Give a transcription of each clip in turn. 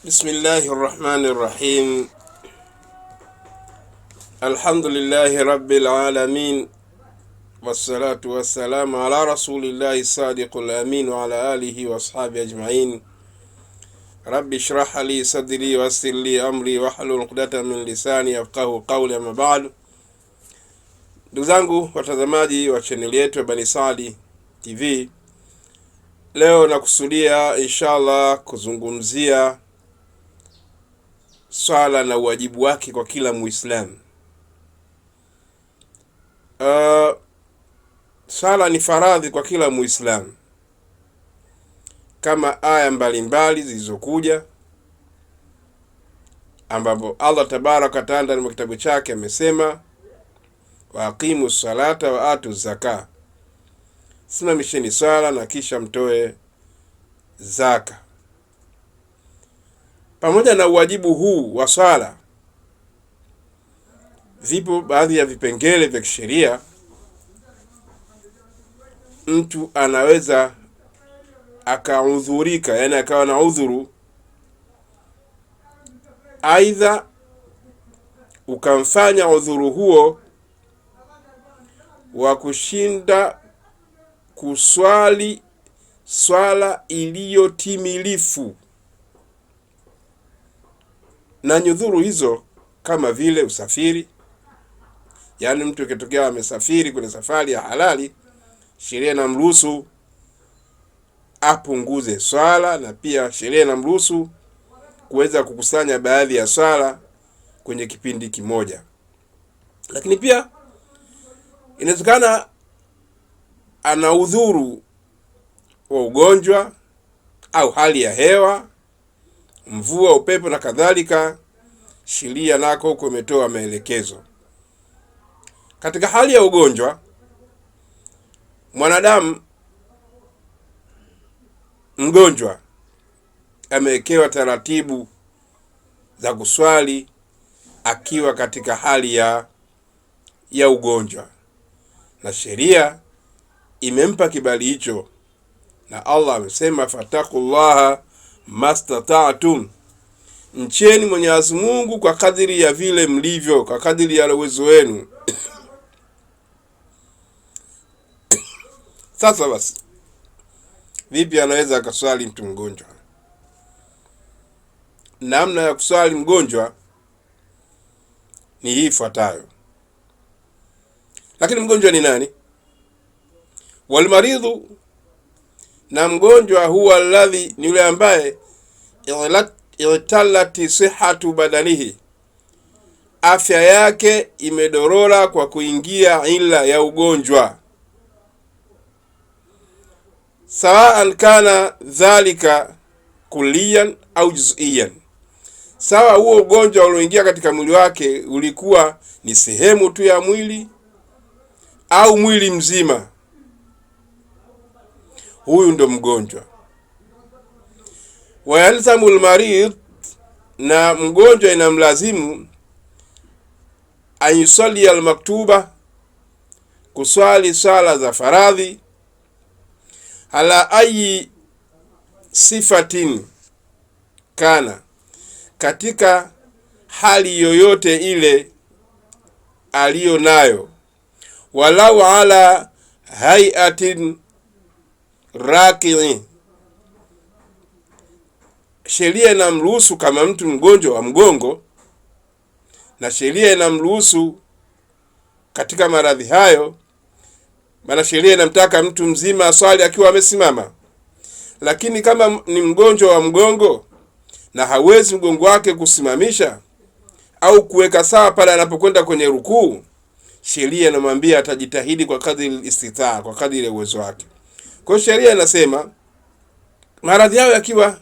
Bismillahir Rahmanir Rahim. Alhamdulillahi Rabbil Alamin. Wassalatu wassalamu ala Rasulillahi Sadiqul Amin wa ala alihi wa ashabi ajma'in. Rabbi shrah li sadri wa yassir li amri wahlul 'uqdatan min lisani yafqahu qawli, amma ba'd. Ndugu zangu watazamaji wa channel yetu ya Bani Saadi TV, leo nakusudia inshallah kuzungumzia swala na uwajibu wake kwa kila Muislamu. Swala ni faradhi kwa kila Muislamu, kama aya mbalimbali zilizokuja, ambapo Allah tabaraka taala ndani ya kitabu chake amesema, wa aqimu salata wa atu zaka, simamisheni swala na kisha mtoe zaka. Pamoja na uwajibu huu wa swala, vipo baadhi ya vipengele vya kisheria mtu anaweza akaudhurika, yani akawa na udhuru, aidha ukamfanya udhuru huo wa kushinda kuswali swala iliyotimilifu. Na nyudhuru hizo kama vile usafiri, yani mtu akitokea amesafiri kwenye safari ya halali, sheria inamruhusu apunguze swala, na pia sheria inamruhusu kuweza kukusanya baadhi ya swala kwenye kipindi kimoja. Lakini pia inawezekana ana udhuru wa ugonjwa au hali ya hewa, mvua, upepo na kadhalika. Sheria nako huko imetoa maelekezo. Katika hali ya ugonjwa, mwanadamu mgonjwa amewekewa taratibu za kuswali akiwa katika hali ya ugonjwa, na sheria imempa kibali hicho, na Allah amesema, fatakullaha mastata'tum, mcheni Mwenyezi Mungu kwa kadiri ya vile mlivyo, kwa kadiri ya uwezo wenu. Sasa basi, vipi anaweza akaswali mtu mgonjwa? Namna ya kuswali mgonjwa ni hii ifuatayo. Lakini mgonjwa ni nani? Walmaridhu, na mgonjwa huwa alladhi, ni yule ambaye italati sihhatu badanihi, afya yake imedorora kwa kuingia ila ya ugonjwa. Sawaan kana dhalika kulliyan au juz'iyan, sawa huo ugonjwa ulioingia katika mwili wake ulikuwa ni sehemu tu ya mwili au mwili mzima, huyu ndo mgonjwa. Wa yalzamu almarid, na mgonjwa inamlazimu ayusalli almaktuba, kuswali swala za faradhi, ala ayi sifatin kana, katika hali yoyote ile aliyo nayo, walau ala hayatin raki'i. Sheria inamruhusu kama mtu mgonjwa wa mgongo, na sheria inamruhusu katika maradhi hayo, maana sheria inamtaka mtu mzima aswali akiwa amesimama. Lakini kama ni mgonjwa wa mgongo na hawezi mgongo wake kusimamisha au kuweka sawa pale anapokwenda kwenye rukuu, sheria inamwambia atajitahidi kwa kadri istitaa, kwa kadri ya uwezo wake. Kwa hiyo sheria inasema maradhi yao yakiwa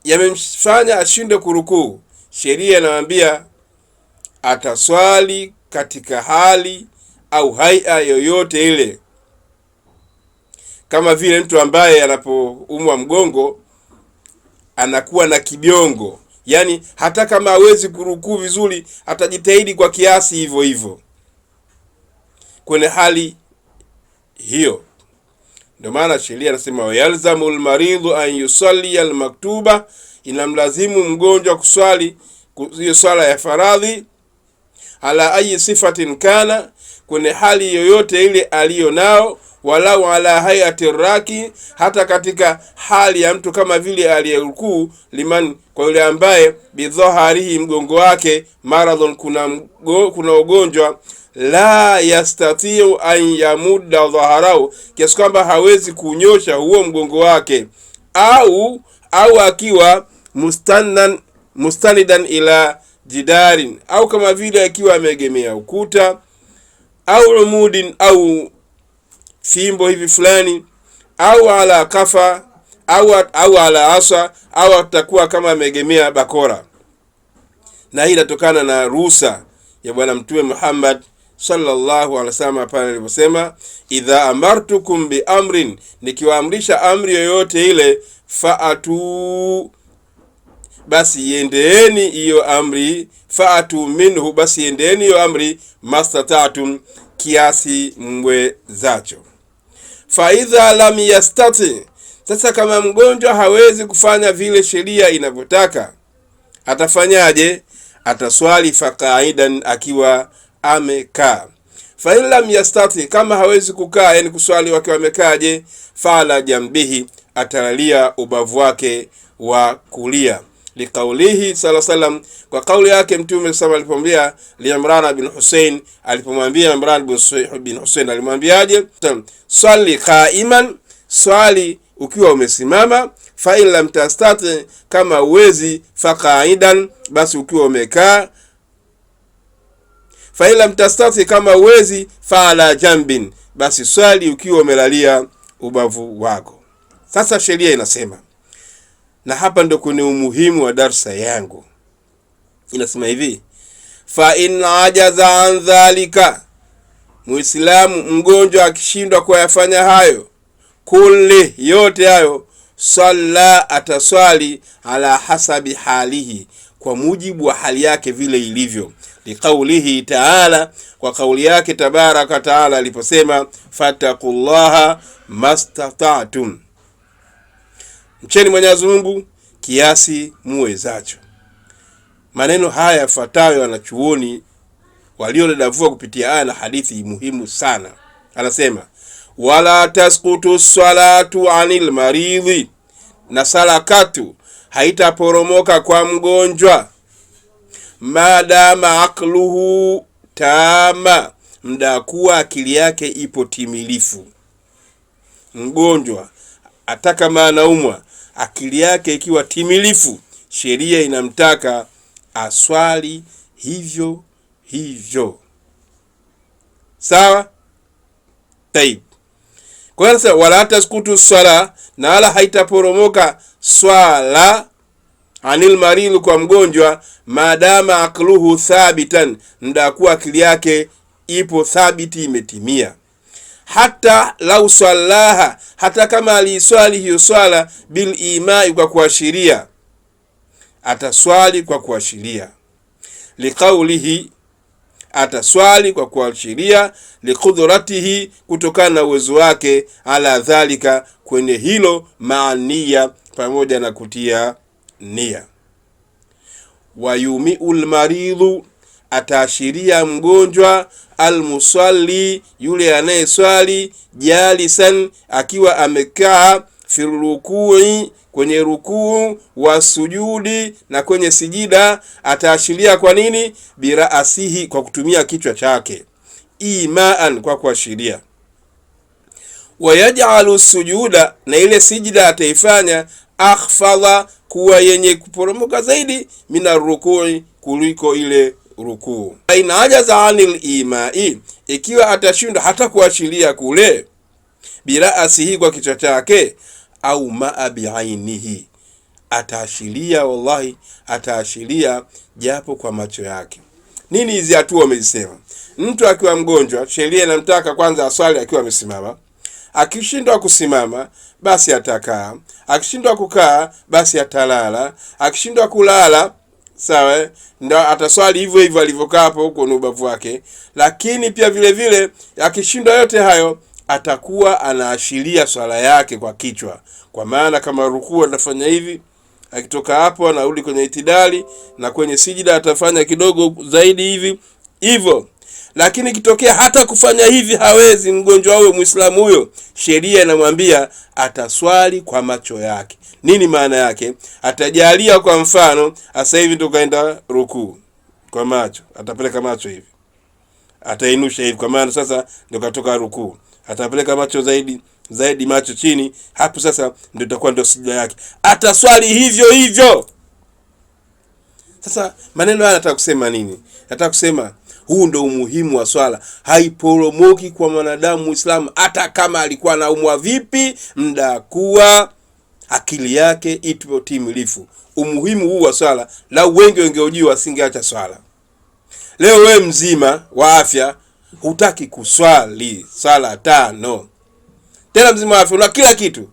yamemfanya ashinde kurukuu, sheria inamwambia ataswali katika hali au haia yoyote ile. Kama vile mtu ambaye anapoumwa mgongo anakuwa na kibiongo, yani hata kama hawezi kurukuu vizuri atajitahidi kwa kiasi hivyo hivyo. Kwenye hali hiyo Ndio maana sheria inasema wayalzamu almaridhu an yusalli almaktuba, inamlazimu mgonjwa kuswali hiyo swala ya faradhi, ala ayi sifatin kana, kwenye hali yoyote ile aliyo nao, walau ala hayati raki, hata katika hali ya mtu kama vile aliyerukuu, liman, kwa yule ambaye bidhaharihi, mgongo wake, maradhun, kuna ugonjwa, la yastatiu an yamudda dhaharau, kiasi kwamba hawezi kunyosha huo mgongo wake, au akiwa mustanidan ila jidarin, au kama vile akiwa ameegemea ukuta, au umudin, au fimbo hivi fulani, au ala kafa, au ala asa, au atakuwa kama ameegemea bakora. Na hii inatokana na ruhusa ya Bwana Mtume Muhammad sallallahu alaihi wasallam pale aliposema, idha amartukum bi amrin, nikiwaamrisha amri yoyote ile, faatu, basi yendeeni hiyo amri, faatu minhu, basi yendeeni hiyo amri, mastata'tum, kiasi mwezacho. Fa idha lam yastati, sasa kama mgonjwa hawezi kufanya vile sheria inavyotaka, atafanyaje? Ataswali faqaidan, akiwa amekaa. Fa in lam yastati, kama hawezi kukaa, yani kuswali wakiwa amekaaje? Fala jambihi, atalalia ubavu wake wa kulia. Liqaulihi sallallahu alaihi wasallam, kwa kauli yake Mtume sallallahu alipomwambia Imran bin Hussein, alipomwambia Imran bin Hussein alimwambiaje? Swali qaiman, swali ukiwa umesimama. Fa in lam tastati, kama uwezi, faqaidan, basi ukiwa umekaa. Fa in lam tastati, kama uwezi, fa ala jambin, basi swali ukiwa umelalia ubavu wako. Sasa sheria inasema, na hapa ndo kwenye umuhimu wa darsa yangu, inasema hivi, fa in ajaza an dhalika, Muislamu mgonjwa akishindwa kuyafanya hayo, kulli, yote hayo, salla, ataswali, ala hasabi halihi, kwa mujibu wa hali yake vile ilivyo. Liqaulihi ta'ala, kwa kauli yake tabaraka taala aliposema, fattaqullaha mastata'tum, mcheni Mwenyezi Mungu kiasi muwezacho. Maneno haya yafuatayo wanachuoni waliodadavua kupitia aya na hadithi muhimu sana. Anasema, wala tasqutu salatu anil maridhi, na salakatu haitaporomoka kwa mgonjwa, madama aqluhu tama, mda kuwa akili yake ipo timilifu. Mgonjwa ataka maanaumwa, akili yake ikiwa timilifu, sheria inamtaka aswali hivyo hivyo. Sawa? Taib. Kwa hiyo sasa, wala tasqutu swala, na wala haitaporomoka swala, anil maridhi, kwa mgonjwa, madama aqluhu thabitan, ndakuwa akili yake ipo thabiti, imetimia. Hata lau sallaha, hata kama aliswali hiyo swala, bil imai, kwa kuashiria, ataswali kwa kuashiria. Liqaulihi, ataswali kwa kuashiria, liqudratihi, kutokana na uwezo wake, ala dhalika, kwenye hilo, maania, pamoja na kutia nia. Wayumiul maridhu, ataashiria mgonjwa, almusalli, yule anayeswali, jalisan, akiwa amekaa, firukui, kwenye rukuu, wa sujudi, na kwenye sijida. Ataashiria kwa nini? Biraasihi, kwa kutumia kichwa chake, imaan, kwa kuashiria. Wayaj'alu sujuda, na ile sijida ataifanya, akhfadha, kuwa yenye kuporomoka zaidi, mina rukui, kuliko ile rukuu. Ina ajaza anil imai, ikiwa atashindwa hata kuashiria kule, biraasihi, kwa kichwa chake, au maa biainihi, ataashiria, wallahi ataashiria japo kwa macho yake. Nini hizi hatua wamezisema? Mtu akiwa mgonjwa, sheria inamtaka kwanza aswali akiwa amesimama. Akishindwa kusimama, basi atakaa. Akishindwa kukaa, basi atalala. Akishindwa kulala, sawa, ndio ataswali hivyo hivyo alivyokaa hapo huko ubavu wake. Lakini pia vile vile akishindwa yote hayo, atakuwa anaashiria swala yake kwa kichwa, kwa maana kama rukuu atafanya hivi, akitoka hapo anarudi kwenye itidali, na kwenye sijida atafanya kidogo zaidi hivi hivyo. Lakini kitokea hata kufanya hivi hawezi mgonjwa huyo, Muislamu huyo, sheria inamwambia ataswali kwa macho yake. Nini maana yake? Atajalia kwa mfano sasa hivi tukaenda rukuu kwa macho, atapeleka macho hivi, atainusha hivi, kwa maana sasa ndio katoka rukuu, atapeleka macho zaidi macho chini, hapo sasa ndio itakuwa ndio sijda yake, ataswali hivyo hivyo. Sasa maneno haya nataka kusema nini? Nataka kusema huu ndio umuhimu wa swala. Haiporomoki kwa mwanadamu Muislamu, hata kama alikuwa anaumwa vipi, muda kuwa akili yake ipo timilifu. Umuhimu huu wa swala, la wengi wengeujua wasingeacha swala. Leo wewe mzima wa afya hutaki kuswali swala 5, tena mzima wa afya una kila kitu.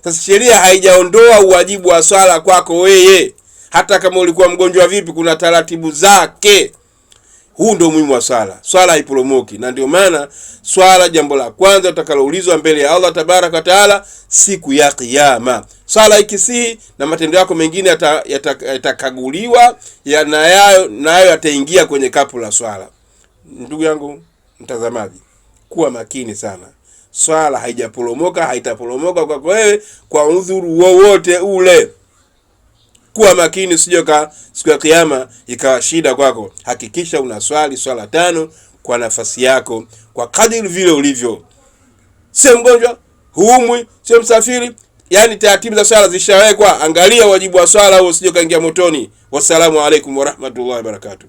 Sasa sheria haijaondoa uwajibu wa swala kwako wewe, hata kama ulikuwa mgonjwa vipi, kuna taratibu zake. Huu ndio umuhimu wa swala. Swala haiporomoki, na ndio maana swala jambo la kwanza utakaloulizwa mbele ya Allah tabaraka taala siku ya kiyama. Swala ikisihi na matendo yako mengine yatakaguliwa, nayo yataingia kwenye kapu la swala. Ndugu yangu mtazamaji, kuwa makini sana. Swala haijaporomoka, haitaporomoka kwako wewe kwa udhuru wowote ule. Kuwa makini usije siku ya kiyama ikawa shida kwako. Hakikisha unaswali swala 5 kwa nafasi yako, kwa kadiri vile ulivyo. Sio mgonjwa, huumwi, sio msafiri, yani taratibu za swala zishawekwa. Angalia wajibu wa swala huo usije kaingia motoni. Wassalamu alaikum warahmatullahi wabarakatuh.